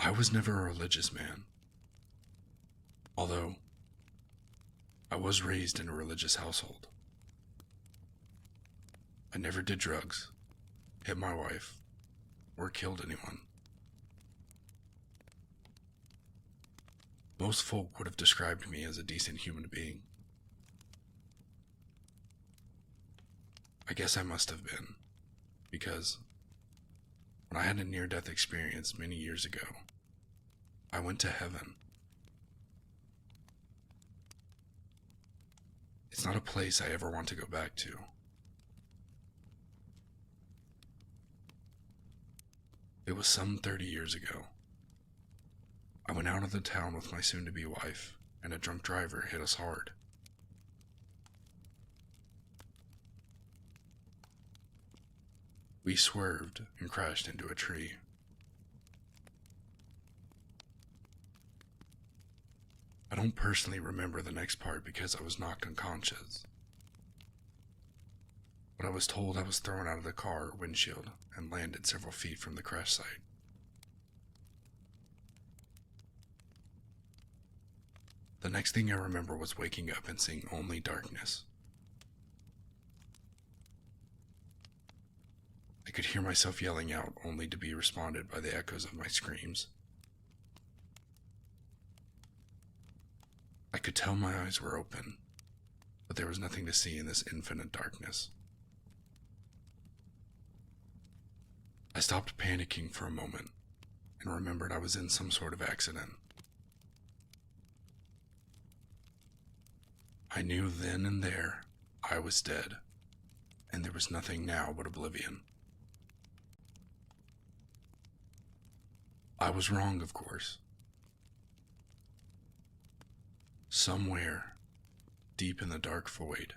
I was never a religious man, although I was raised in a religious household. I never did drugs, hit my wife, or killed anyone. Most folk would have described me as a decent human being. I guess I must have been, because when I had a near-death experience many years ago, I went to heaven. It's not a place I ever want to go back to. It was some 30 years ago. I went out of the town with my soon-to-be wife, and a drunk driver hit us hard. We swerved and crashed into a tree. I don't personally remember the next part because I was knocked unconscious, but I was told I was thrown out of the car windshield and landed several feet from the crash site. The next thing I remember was waking up and seeing only darkness. I could hear myself yelling out only to be responded by the echoes of my screams. I could tell my eyes were open, but there was nothing to see in this infinite darkness. I stopped panicking for a moment and remembered I was in some sort of accident. I knew then and there I was dead, and there was nothing now but oblivion. I was wrong, of course. Somewhere, deep in the dark void,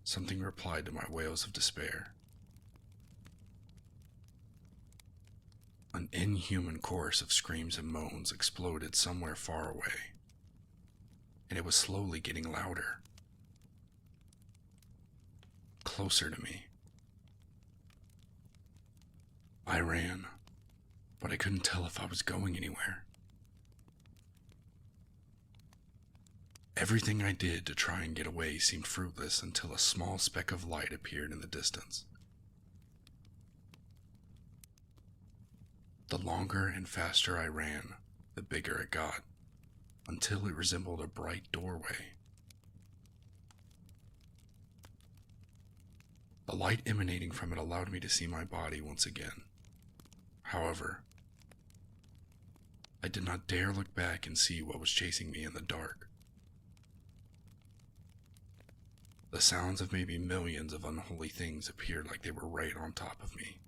something replied to my wails of despair. An inhuman chorus of screams and moans exploded somewhere far away, and it was slowly getting louder. Closer to me. I ran, but I couldn't tell if I was going anywhere. Everything I did to try and get away seemed fruitless until a small speck of light appeared in the distance. The longer and faster I ran, the bigger it got, until it resembled a bright doorway. The light emanating from it allowed me to see my body once again. However, I did not dare look back and see what was chasing me in the dark. The sounds of maybe millions of unholy things appeared like they were right on top of me.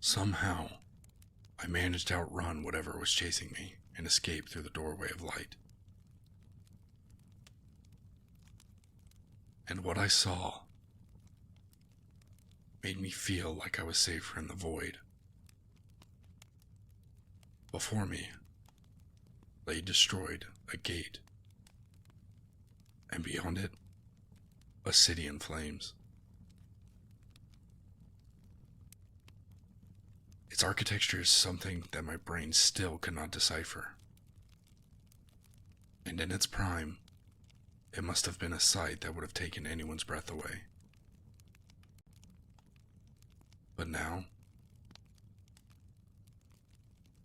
Somehow, I managed to outrun whatever was chasing me and escape through the doorway of light. And what I saw made me feel like I was safer in the void. Before me lay destroyed a gate, and beyond it, a city in flames. Its architecture is something that my brain still cannot decipher. And in its prime, it must have been a sight that would have taken anyone's breath away. But now,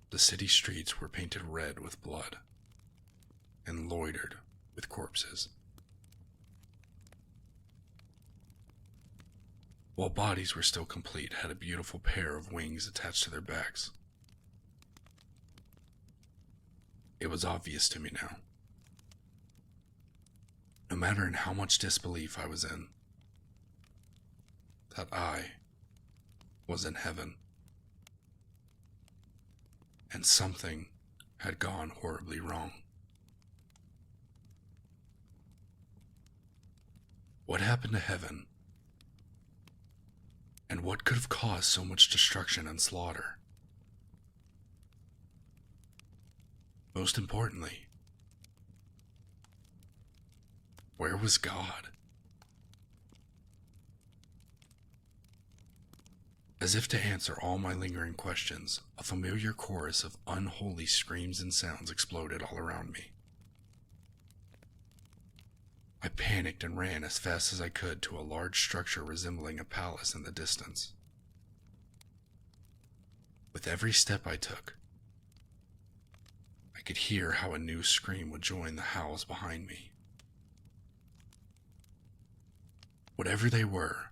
the city streets were painted red with blood and loitered with corpses, while bodies were still complete had a beautiful pair of wings attached to their backs. It was obvious to me now, no matter in how much disbelief I was in, that I was in heaven, and something had gone horribly wrong. What happened to heaven? And what could have caused so much destruction and slaughter? Most importantly, where was God? As if to answer all my lingering questions, a familiar chorus of unholy screams and sounds exploded all around me. I panicked and ran as fast as I could to a large structure resembling a palace in the distance. With every step I took, I could hear how a new scream would join the howls behind me. Whatever they were,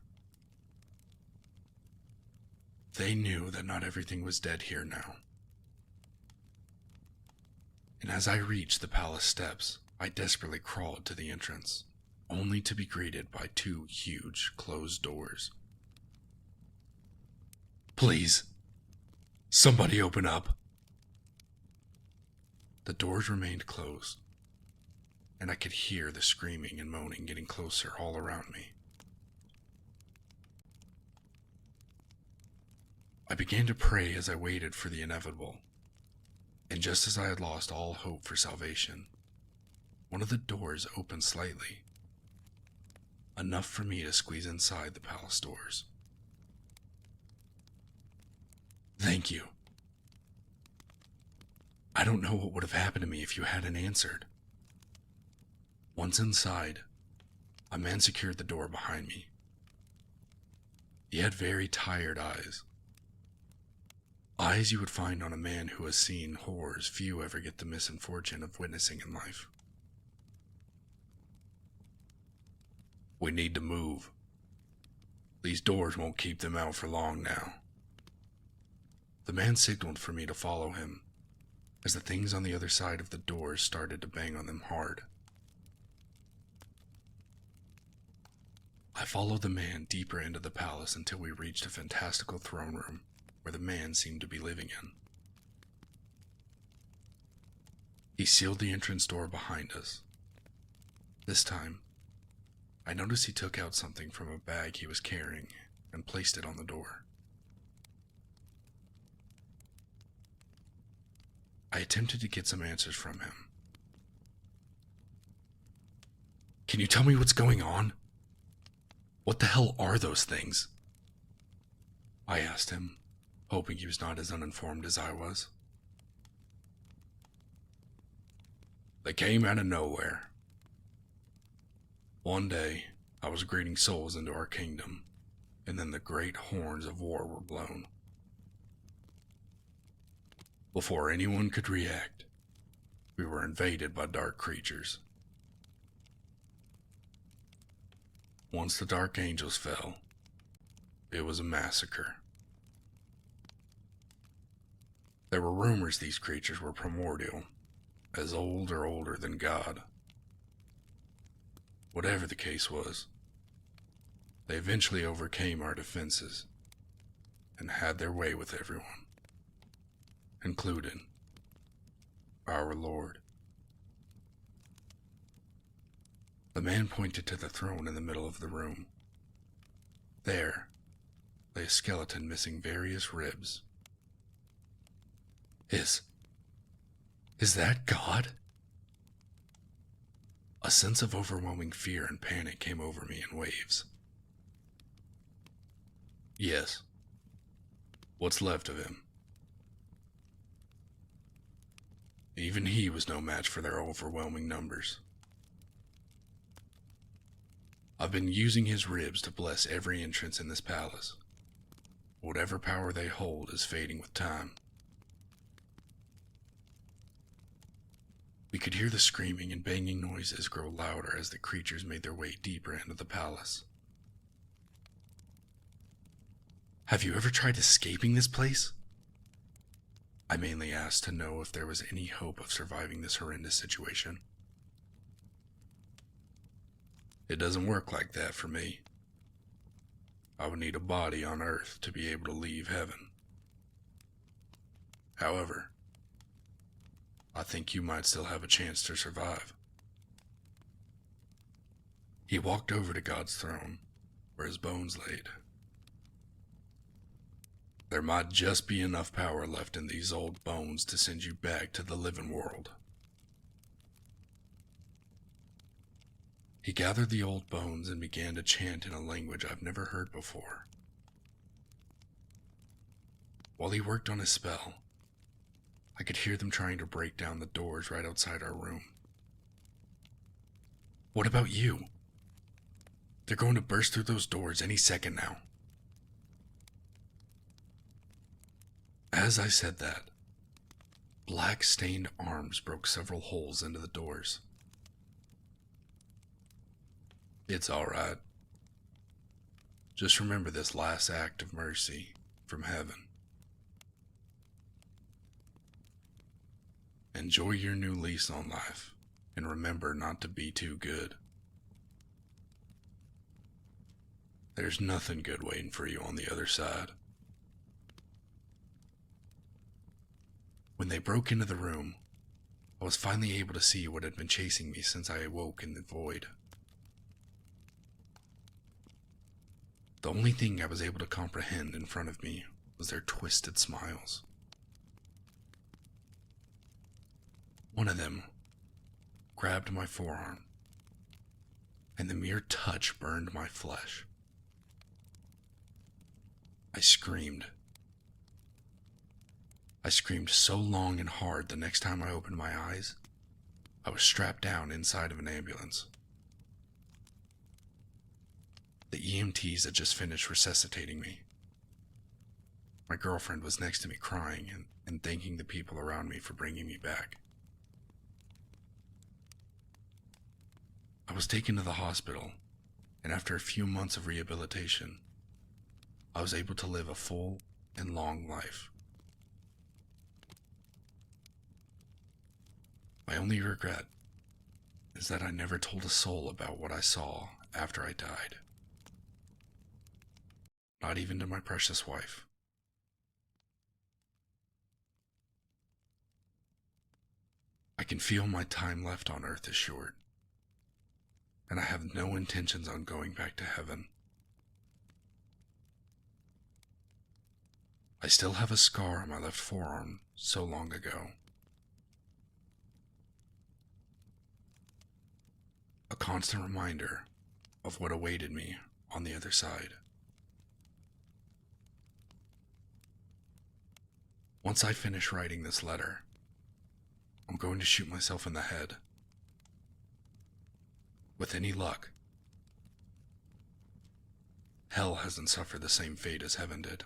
they knew that not everything was dead here now. And as I reached the palace steps, I desperately crawled to the entrance, only to be greeted by two huge closed doors. "Please, somebody open up." The doors remained closed, and I could hear the screaming and moaning getting closer all around me. I began to pray as I waited for the inevitable, and just as I had lost all hope for salvation, one of the doors opened slightly, enough for me to squeeze inside the palace doors. "Thank you. I don't know what would have happened to me if you hadn't answered." Once inside, a man secured the door behind me. He had very tired eyes. Eyes you would find on a man who has seen horrors few ever get the misfortune of witnessing in life. "We need to move. These doors won't keep them out for long now." The man signaled for me to follow him, as the things on the other side of the doors started to bang on them hard. I followed the man deeper into the palace until we reached a fantastical throne room where the man seemed to be living in. He sealed the entrance door behind us. This time, I noticed he took out something from a bag he was carrying and placed it on the door. I attempted to get some answers from him. "Can you tell me what's going on? What the hell are those things?" I asked him, hoping he was not as uninformed as I was. "They came out of nowhere. One day, I was greeting souls into our kingdom, and then the great horns of war were blown. Before anyone could react, we were invaded by dark creatures. Once the dark angels fell, it was a massacre. There were rumors these creatures were primordial, as old or older than God. Whatever the case was, they eventually overcame our defenses and had their way with everyone, including our Lord." The man pointed to the throne in the middle of the room. There lay a skeleton missing various ribs. Is that God?" A sense of overwhelming fear and panic came over me in waves. "Yes. What's left of him?" Even he was no match for their overwhelming numbers. "I've been using his ribs to bless every entrance in this palace. Whatever power they hold is fading with time." We could hear the screaming and banging noises grow louder as the creatures made their way deeper into the palace. "Have you ever tried escaping this place?" I mainly asked to know if there was any hope of surviving this horrendous situation. "It doesn't work like that for me. I would need a body on Earth to be able to leave heaven. However, I think you might still have a chance to survive." He walked over to God's throne, where his bones laid. "There might just be enough power left in these old bones to send you back to the living world." He gathered the old bones and began to chant in a language I've never heard before. While he worked on his spell, I could hear them trying to break down the doors right outside our room. What about you? They're going to burst through those doors any second now. As I said that, black stained arms broke several holes into the doors. It's alright. Just remember this last act of mercy from heaven. Enjoy your new lease on life, and remember not to be too good. There's nothing good waiting for you on the other side. When they broke into the room, I was finally able to see what had been chasing me since I awoke in the void. The only thing I was able to comprehend in front of me was their twisted smiles. One of them grabbed my forearm, and the mere touch burned my flesh. I screamed. I screamed so long and hard the next time I opened my eyes, I was strapped down inside of an ambulance. The EMTs had just finished resuscitating me. My girlfriend was next to me crying and thanking the people around me for bringing me back. I was taken to the hospital, and after a few months of rehabilitation, I was able to live a full and long life. My only regret is that I never told a soul about what I saw after I died. Not even to my precious wife. I can feel my time left on earth is short, and I have no intentions on going back to heaven. I still have a scar on my left forearm so long ago. A constant reminder of what awaited me on the other side. Once I finish writing this letter, I'm going to shoot myself in the head. With any luck, hell hasn't suffered the same fate as heaven did.